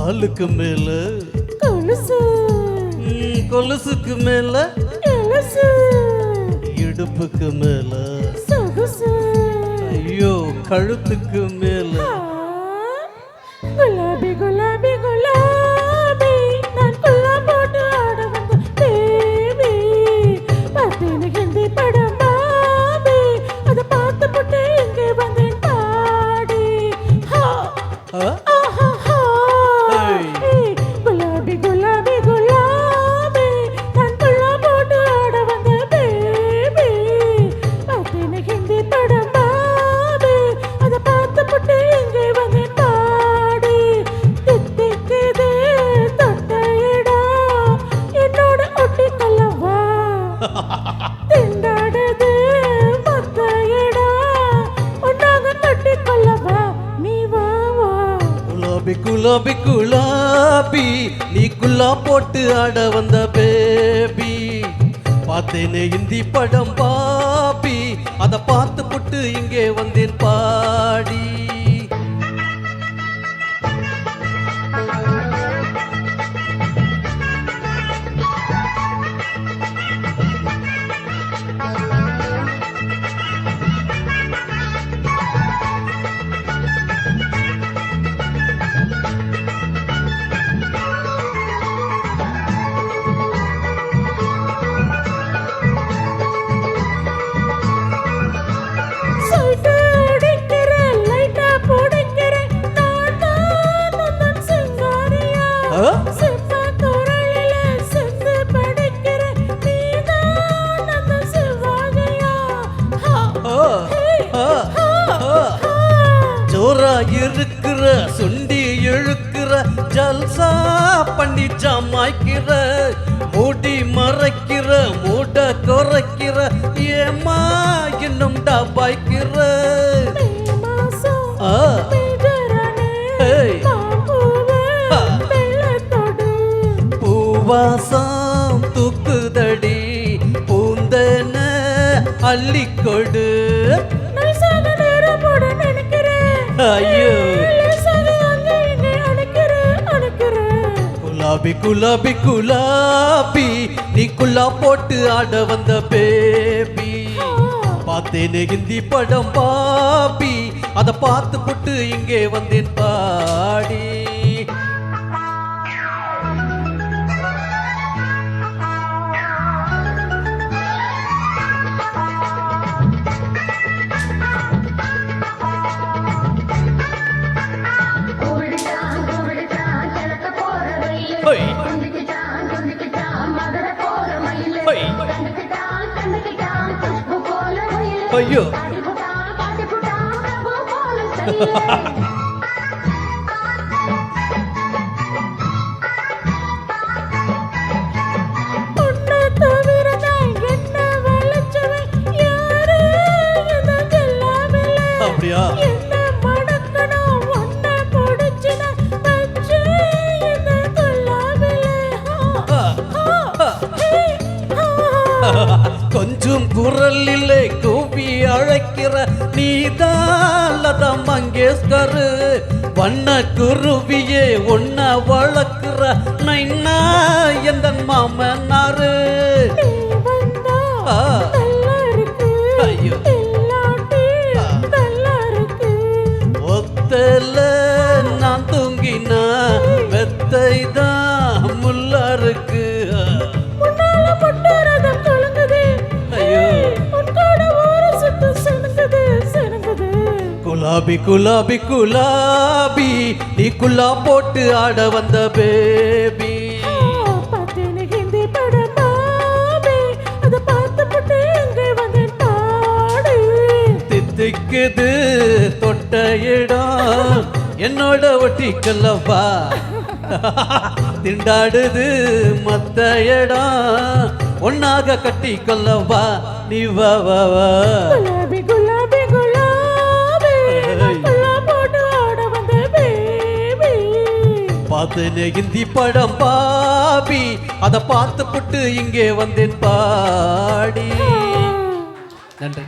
காலுக்கு மேல கொலுசு, கொலுசுக்கு மேல எலசு, இடுப்புக்கு மேல சொகுசு, ஐயோ கழுத்துக்கு மேல குலாபி குலாபி குலாபி நான் குலாம் போட்டு ஆட வந்த பேபி பார்த்தேன் ஹிந்தி படம் பாபி அதை பார்த்து போட்டு இங்கே வந்தேன் பாடி குலாபி குலாபி குலாபி நான் குலாம் போட்டு ஆட வந்த பேபி பார்த்தேன் ஹிந்தி படம் பாபி அதை பார்த்து போட்டு இங்கே வந்தேன் பாடி தித்திக்குது தொட்ட இடம் என்னோட ஒட்டி கல்லவா திண்டாடுது மொத்த இடம் ஒன்னாக கட்டி கொள்ளவா நீ வா வா குலாபி குலாபி குலாபி நீ குல்லா போட்டு ஆட வந்த பேபி பார்த்தேனே ஹிந்தி படம் பாபி அதை பார்த்து புட்டு இங்கே வந்தேன் பாடி சைட்டு அடிக்கிற லைட்டா போடுக்கிற நான் தான் உந்தன் சிங்காரியா சிப்பா குரலில சிந்து படிக்கிற நீதான் அந்த சிவாகியா ஜோரா இருக்கிற சுண்டி இழுக்கிற ஜல்சா பண்ணி ஜமாய்க்கிற மூடி மறைக்கிற மூட குறைக்கிற ஏமா இன்னும் டபாய்க்கிற பூவாசம் தூக்குதடி பூந்தன அள்ளிக்கொடு ஐயோ குலாபி குலாபி குலாபி நீ குல்லா போட்டு ஆட வந்த பேபி பார்த்தேனே ஹிந்தி படம் பாபி அதை பார்த்து புட்டு இங்கே வந்தேன் பாடி ஐயோ அப்படியா கொஞ்சம் குரலிலே கூப்பி அழைக்கிற நீதான் லதா மங்கேஷ்கர் வண்ண குருவியே ஒன்ன வளர்க்கிற நைனா எந்த மாமனாரு ஐயோ ஒத்தல நான் தூங்கினா வெத்தைதான் முல்லா இருக்கு குலாபி குலாபி குலாபி நீ குல்லா போட்டு ஆட வந்த பேபி பார்த்தேன் ஹிந்தி படம் பாபி அதை பார்த்து போட்டு இங்கே வந்தேன் பாடி தித்திக்குது தொட்ட இடம் என்னோட ஒட்டி கல்லவா திண்டாடுது மத்த இடம் ஒன்னாக கட்டி கொள்ளவா நீ வா வா வா குலாபி குலாபி குலாபி குலாம் போட்டு ஆட வந்த பேபி பார்த்தேனே ஹிந்தி படம் பாபி அதை பார்த்து புட்டு இங்கே வந்தேன் பாடி நன்றி.